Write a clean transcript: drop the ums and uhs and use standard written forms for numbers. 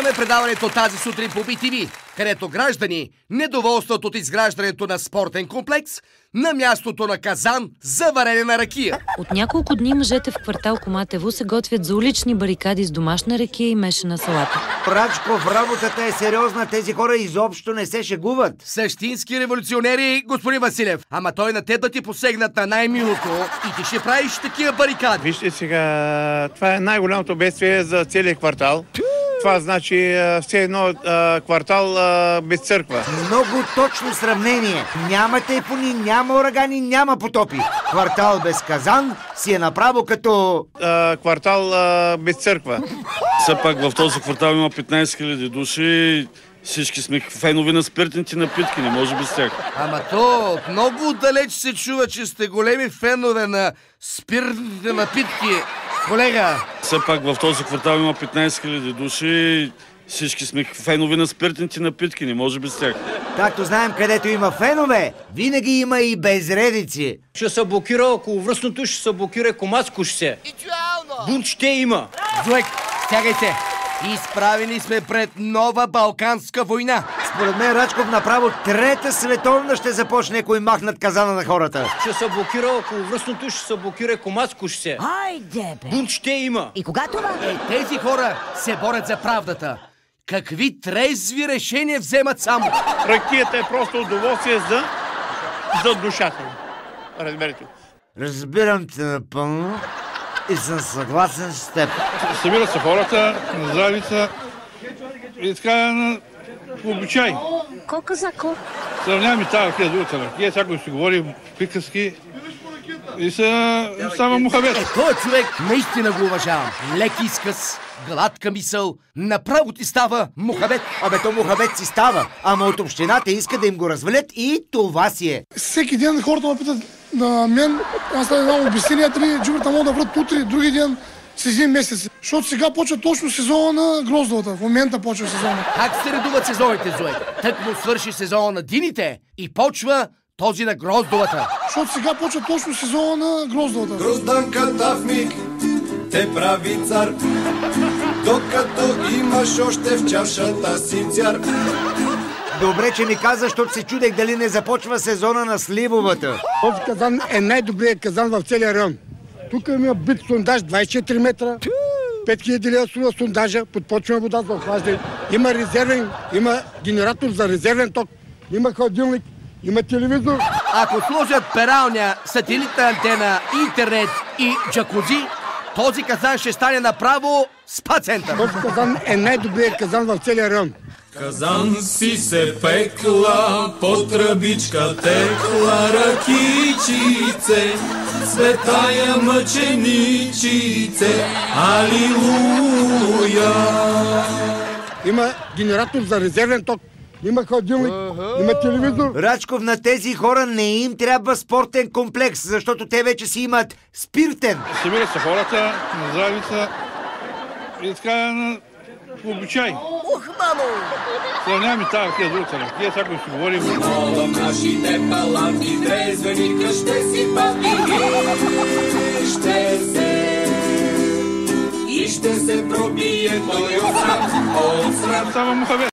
Продължаваме предаването тази сутрин по BTV, където граждани недоволстват от изграждането на спортен комплекс на мястото на казан за варене на ракия. От няколко дни мъжете в квартал Коматево се готвят за улични барикади с домашна ракия и мешана салата. Рачков, работата е сериозна, тези хора изобщо не се шегуват. Същински революционери, господин Василев. Ама той на теб да ти посегнат на най-милото и ти ще правиш такива барикади. Вижте сега, това е най-голямото бедствие за целия квартал. Това значи все едно квартал без църква. Много точно сравнение. Няма тайфуни, няма урагани, няма потопи. Квартал без казан си е направо като... квартал без църква. Все пак в този квартал има 15 000 души. Всички сме фенове на спиртните напитки, не може без тях. Ама то много далеч се чува, че сте големи фенове на спиртните напитки. Колега! Все пак в този квартал има 15 000 души. Всички сме фенове на спиртните напитки, не може без тях. Както знаем, където има фенове, винаги има и безредици. Ще се блокира околовръстното, ще се блокира Коматско шосе. Бунт ще има. Зоек, стягайте! Изправени сме пред нова балканска война. Според мен Рачков направо трета световна ще започне, ако им махнат казана на хората. Ще се блокира околовръстното, ще се блокира Коматско шосе. Хайде, бе! Бунт ще има. И кога това? Тези хора се борят за правдата. Какви трезви решения вземат само? Ракията е просто удоволствие за душата. Разберете. Разбирам те напълно и съм съгласен с теб. Събират се хората на здравица и така по обичай. Колко за колко? Сравняваме тази ракия с другата ракия, всяко си говори приказки и става мухабет. Той човек наистина го уважавам. Лек изказ, гладка мисъл, направо ти става мухабет. Абе, то мухабет си става, ама от общината иска да им го развалят и това си е. Всеки ден хората ме питат на мен, аз става едно обяснение, дали джубрата могат да врат утре, други ден с един месец. Защото сега почва точно сезона на гроздовата. В момента почва сезона. Как се редуват сезоните, Зоек? Тък му свърши сезона на дините и почва този на гроздовата. Защото сега почва точно сезона на гроздовата. Грозданката в миг те прави цар, докато имаш още в чашата си цяр. Добре, че ми каза, защото се чудех дали не започва сезона на сливовата. Този казан е най-добрият казан в целия район. Тук има бит сондаж 24 метра, 5000 лева струва сондажа, подпочваме вода за охлаждане. Има резервен, има генератор за резервен ток, има хладилник, има телевизор. Ако сложат пералня, сателитна антена, интернет и джакузи, този казан ще стане направо спа-център. Този казан е най-добрият казан в целия район. Казан си се пекла, по тръбичка текла ракичице, светая мъченичице, алилуя. Има генератор за резервен ток, има хладилник, има телевизор. Рачков, на тези хора не им трябва спортен комплекс, защото те вече си имат спиртен. Събират се хората на здравица и така по обичай. Мамо! Сравняваме тази ракия с другата ракия, всяко си говори. Молам нашите палатки, трезвеника ще си пати и ще се пробие той от срам. Става мухабет.